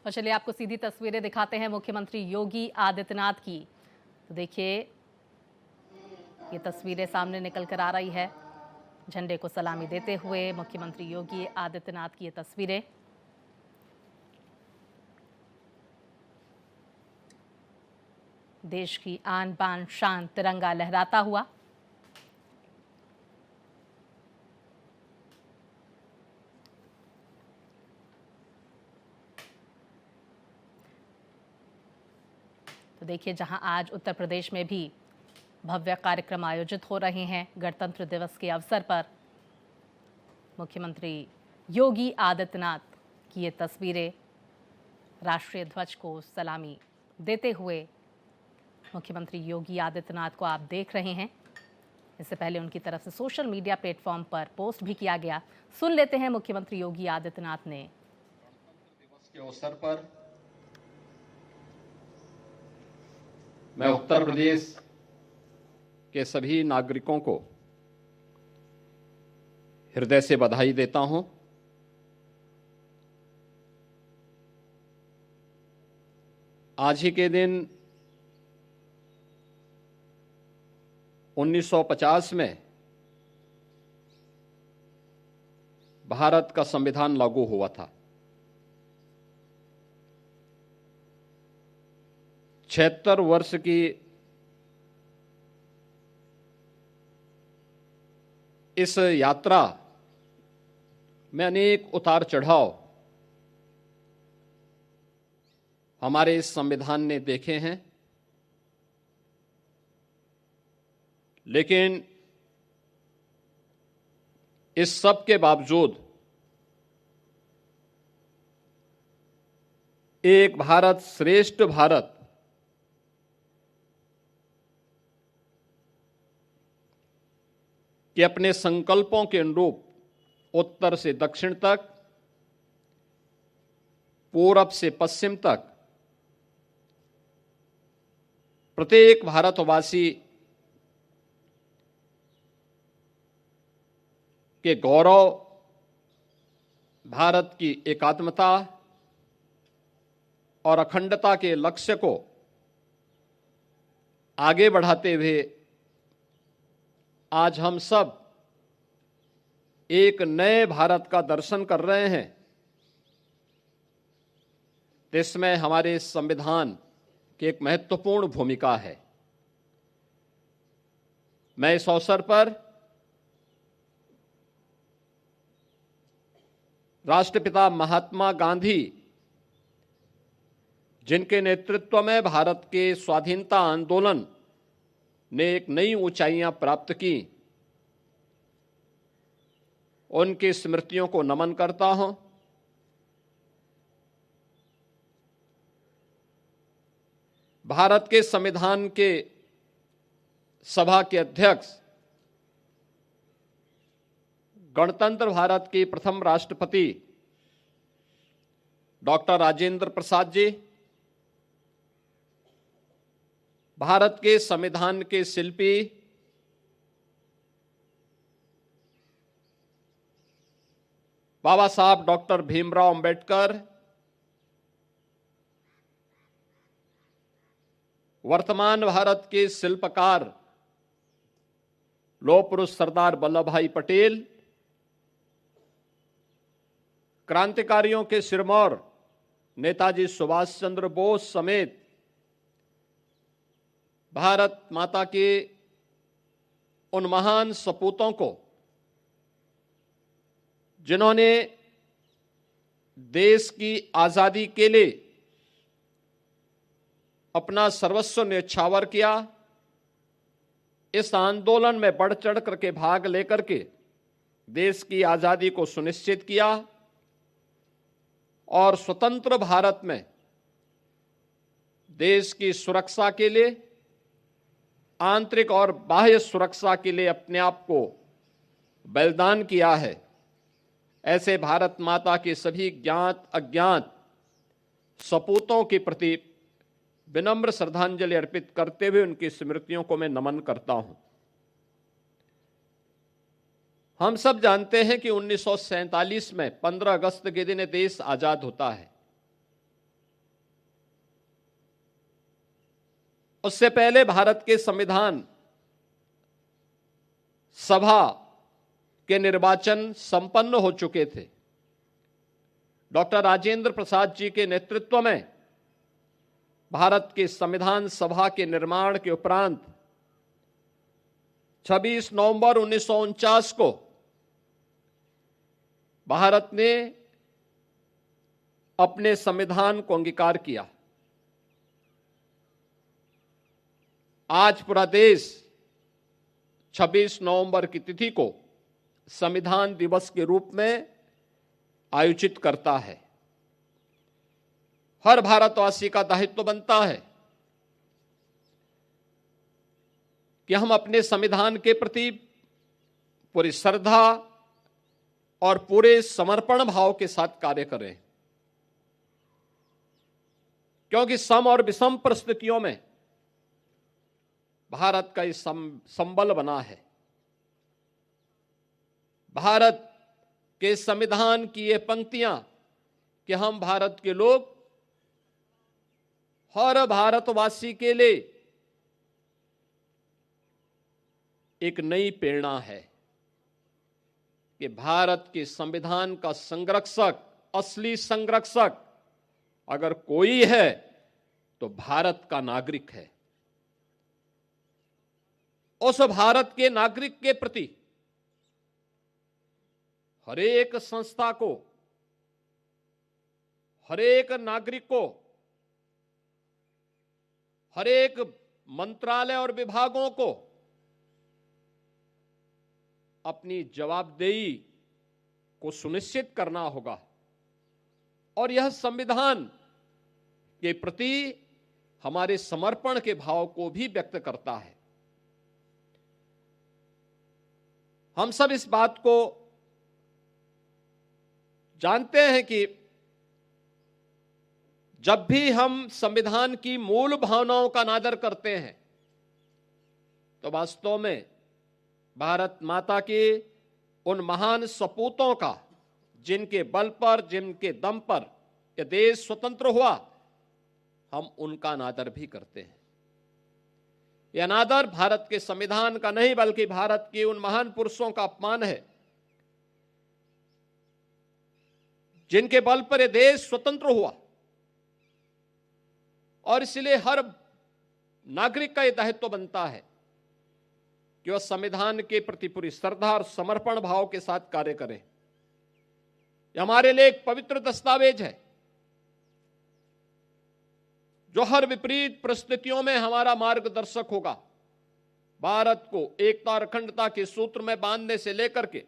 और चलिए आपको सीधी तस्वीरें दिखाते हैं मुख्यमंत्री योगी आदित्यनाथ की। तो देखिए ये तस्वीरें सामने निकल कर आ रही है, झंडे को सलामी देते हुए मुख्यमंत्री योगी आदित्यनाथ की ये तस्वीरें। देश की आन बान शान तिरंगा लहराता हुआ। तो देखिए जहां आज उत्तर प्रदेश में भी भव्य कार्यक्रम आयोजित हो रहे हैं गणतंत्र दिवस के अवसर पर, मुख्यमंत्री योगी आदित्यनाथ की ये तस्वीरें राष्ट्रीय ध्वज को सलामी देते हुए मुख्यमंत्री योगी आदित्यनाथ को आप देख रहे हैं। इससे पहले उनकी तरफ से सोशल मीडिया प्लेटफॉर्म पर पोस्ट भी किया गया। सुन लेते हैं मुख्यमंत्री योगी आदित्यनाथ ने। गणतंत्र दिवस के अवसर पर मैं उत्तर प्रदेश के सभी नागरिकों को हृदय से बधाई देता हूं। आज ही के दिन 1950 में भारत का संविधान लागू हुआ था। 76 वर्ष की इस यात्रा में अनेक उतार चढ़ाव हमारे इस संविधान ने देखे हैं, लेकिन इस सब के बावजूद एक भारत श्रेष्ठ भारत के अपने संकल्पों के अनुरूप उत्तर से दक्षिण तक, पूरब से पश्चिम तक प्रत्येक भारतवासी के गौरव, भारत की एकात्मता और अखंडता के लक्ष्य को आगे बढ़ाते हुए आज हम सब एक नए भारत का दर्शन कर रहे हैं। इसमें हमारे संविधान की एक महत्वपूर्ण भूमिका है। मैं इस अवसर पर राष्ट्रपिता महात्मा गांधी, जिनके नेतृत्व में भारत के स्वाधीनता आंदोलन ने एक नई ऊंचाइयां प्राप्त की, उनकी स्मृतियों को नमन करता हूं। भारत के संविधान के सभा के अध्यक्ष, गणतंत्र भारत के प्रथम राष्ट्रपति डॉक्टर राजेंद्र प्रसाद जी, भारत के संविधान के शिल्पी बाबा साहब डॉक्टर भीमराव अंबेडकर, वर्तमान भारत के शिल्पकार लौह पुरुष सरदार वल्लभ भाई पटेल, क्रांतिकारियों के सिरमौर नेताजी सुभाष चंद्र बोस समेत भारत माता के उन महान सपूतों को, जिन्होंने देश की आजादी के लिए अपना सर्वस्व न्यौछावर किया, इस आंदोलन में बढ़ चढ़ करके भाग लेकर के देश की आजादी को सुनिश्चित किया और स्वतंत्र भारत में देश की सुरक्षा के लिए, आंतरिक और बाह्य सुरक्षा के लिए अपने आप को बलिदान किया है। ऐसे भारत माता के सभी ज्ञात अज्ञात सपूतों के प्रति विनम्र श्रद्धांजलि अर्पित करते हुए उनकी स्मृतियों को मैं नमन करता हूं। हम सब जानते हैं कि 1947 में 15 अगस्त के दिन देश आजाद होता है। उससे पहले भारत के संविधान सभा के निर्वाचन संपन्न हो चुके थे। डॉक्टर राजेंद्र प्रसाद जी के नेतृत्व में भारत के संविधान सभा के निर्माण के उपरांत 26 नवंबर 1949 को भारत ने अपने संविधान को अंगीकार किया। आज पूरा देश 26 नवंबर की तिथि को संविधान दिवस के रूप में आयोजित करता है। हर भारतवासी का दायित्व बनता है कि हम अपने संविधान के प्रति पूरी श्रद्धा और पूरे समर्पण भाव के साथ कार्य करें, क्योंकि सम और विषम परिस्थितियों में भारत का ये संबल बना है। भारत के संविधान की ये पंक्तियां कि हम भारत के लोग हर भारतवासी के लिए एक नई प्रेरणा है कि भारत के संविधान का संरक्षक, असली संरक्षक अगर कोई है तो भारत का नागरिक है। उस भारत के नागरिक के प्रति हरेक संस्था को, हरेक नागरिक को, हरेक मंत्रालय और विभागों को अपनी जवाबदेही को सुनिश्चित करना होगा और यह संविधान के प्रति हमारे समर्पण के भाव को भी व्यक्त करता है। हम सब इस बात को जानते हैं कि जब भी हम संविधान की मूल भावनाओं का अनादर करते हैं तो वास्तव में भारत माता के उन महान सपूतों का, जिनके बल पर, जिनके दम पर यह देश स्वतंत्र हुआ, हम उनका अनादर भी करते हैं। यह अनादर भारत के संविधान का नहीं बल्कि भारत के उन महान पुरुषों का अपमान है जिनके बल पर यह देश स्वतंत्र हुआ। और इसलिए हर नागरिक का यह दायित्व बनता है कि वह संविधान के प्रति पूरी श्रद्धा और समर्पण भाव के साथ कार्य करें। यह हमारे लिए एक पवित्र दस्तावेज है जो हर विपरीत परिस्थितियों में हमारा मार्गदर्शक होगा। भारत को एकता और अखंडता के सूत्र में बांधने से लेकर के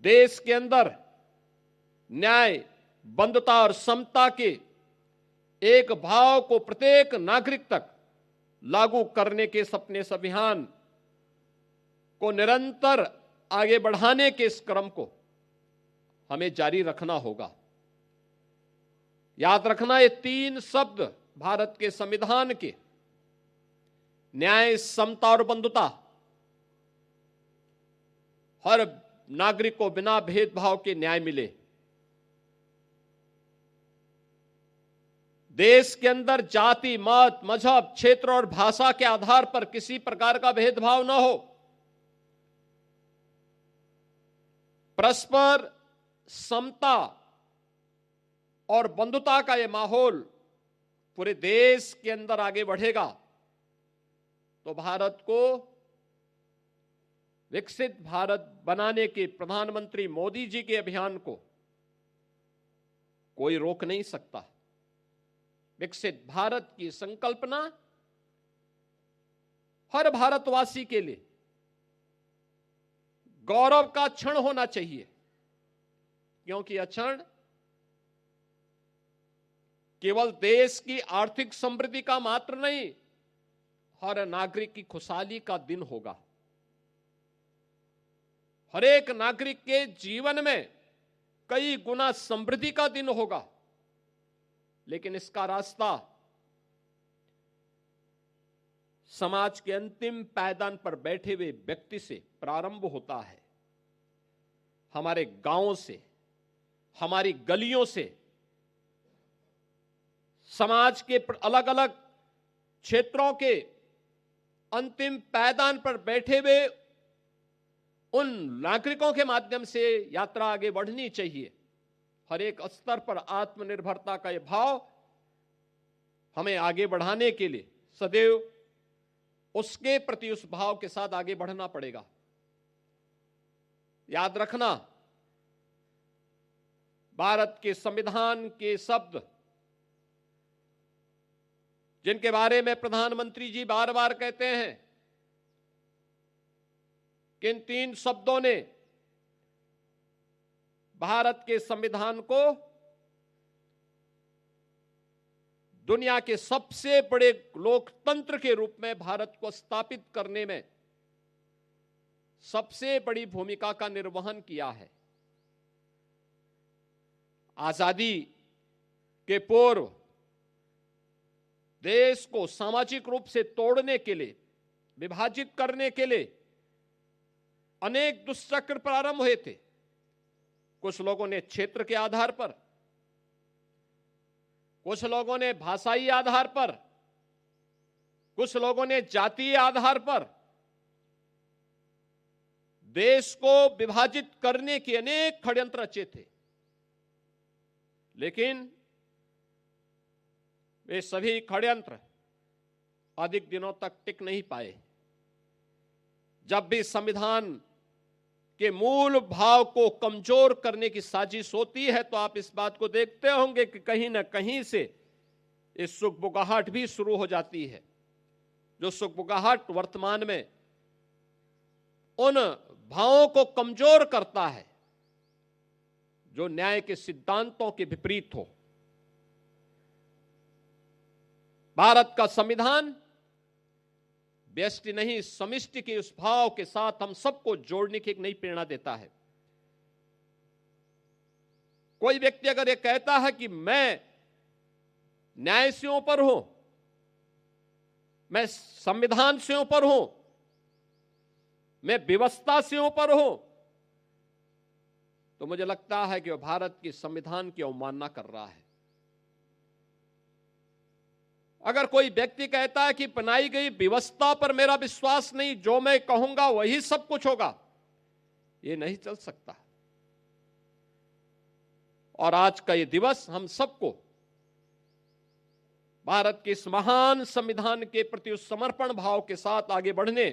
देश के अंदर न्याय, बंधुता और समता के एक भाव को प्रत्येक नागरिक तक लागू करने के सपने इस अभियान को निरंतर आगे बढ़ाने के इस क्रम को हमें जारी रखना होगा। याद रखना, ये तीन शब्द भारत के संविधान के न्याय, समता और बंधुता हर नागरिक को बिना भेदभाव के न्याय मिले। देश के अंदर जाति, मत, मजहब, क्षेत्र और भाषा के आधार पर किसी प्रकार का भेदभाव न हो। परस्पर समता और बंधुता का यह माहौल पूरे देश के अंदर आगे बढ़ेगा तो भारत को विकसित भारत बनाने के प्रधानमंत्री मोदी जी के अभियान को कोई रोक नहीं सकता। विकसित भारत की संकल्पना हर भारतवासी के लिए गौरव का क्षण होना चाहिए, क्योंकि यह क्षण केवल देश की आर्थिक समृद्धि का मात्र नहीं, हर नागरिक की खुशहाली का दिन होगा। हर एक नागरिक के जीवन में कई गुना समृद्धि का दिन होगा, लेकिन इसका रास्ता समाज के अंतिम पायदान पर बैठे हुए व्यक्ति से प्रारंभ होता है। हमारे गांवों से, हमारी गलियों से समाज के अलग अलग क्षेत्रों के अंतिम पायदान पर बैठे हुए उन नागरिकों के माध्यम से यात्रा आगे बढ़नी चाहिए। हर एक स्तर पर आत्मनिर्भरता का यह भाव हमें आगे बढ़ाने के लिए सदैव उसके प्रति उस भाव के साथ आगे बढ़ना पड़ेगा। याद रखना, भारत के संविधान के शब्द जिनके बारे में प्रधानमंत्री जी बार बार कहते हैं कि इन 3 शब्दों ने भारत के संविधान को दुनिया के सबसे बड़े लोकतंत्र के रूप में भारत को स्थापित करने में सबसे बड़ी भूमिका का निर्वहन किया है। आजादी के पूर्व देश को सामाजिक रूप से तोड़ने के लिए, विभाजित करने के लिए अनेक दुष्चक्र प्रारंभ हुए थे। कुछ लोगों ने क्षेत्र के आधार पर, कुछ लोगों ने भाषाई आधार पर, कुछ लोगों ने जातीय आधार पर देश को विभाजित करने के अनेक षड्यंत्र रचे थे, लेकिन वे सभी षड्यंत्र अधिक दिनों तक टिक नहीं पाए। जब भी संविधान के मूल भाव को कमजोर करने की साजिश होती है तो आप इस बात को देखते होंगे कि कहीं ना कहीं से इस सुगबुगाहट भी शुरू हो जाती है, जो सुगबुगाहट वर्तमान में उन भावों को कमजोर करता है जो न्याय के सिद्धांतों के विपरीत हो। भारत का संविधान व्यष्टि नहीं, समिष्टि के उस भाव के साथ हम सबको जोड़ने की एक नई प्रेरणा देता है। कोई व्यक्ति अगर ये कहता है कि मैं न्याय से ऊपर हूं, मैं संविधान से ऊपर हूं, मैं व्यवस्था से ऊपर हूं, तो मुझे लगता है कि वह भारत की संविधान की अवमानना कर रहा है। अगर कोई व्यक्ति कहता है कि बनाई गई व्यवस्था पर मेरा विश्वास नहीं, जो मैं कहूंगा वही सब कुछ होगा, ये नहीं चल सकता। और आज का ये दिवस हम सबको भारत के इस महान संविधान के प्रति उस समर्पण भाव के साथ आगे बढ़ने,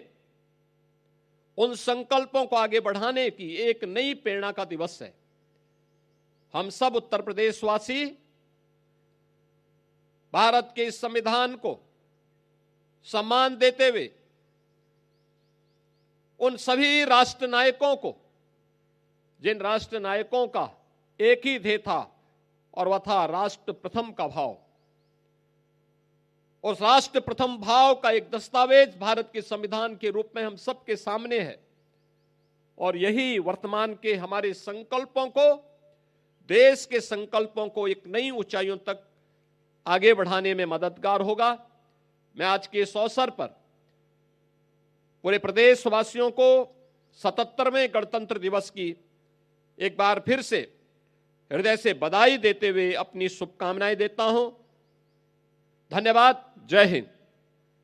उन संकल्पों को आगे बढ़ाने की एक नई प्रेरणा का दिवस है। हम सब उत्तर प्रदेशवासी भारत के इस संविधान को सम्मान देते हुए उन सभी राष्ट्र नायकों को, जिन राष्ट्र नायकों का एक ही ध्येय था और वह था राष्ट्र प्रथम का भाव, उस राष्ट्र प्रथम भाव का एक दस्तावेज भारत के संविधान के रूप में हम सबके सामने है। और यही वर्तमान के हमारे संकल्पों को, देश के संकल्पों को एक नई ऊंचाइयों तक आगे बढ़ाने में मददगार होगा। मैं आज के इस अवसर पर पूरे प्रदेशवासियों को 77वें गणतंत्र दिवस की एक बार फिर से हृदय से बधाई देते हुए अपनी शुभकामनाएं देता हूं। धन्यवाद। जय हिंद।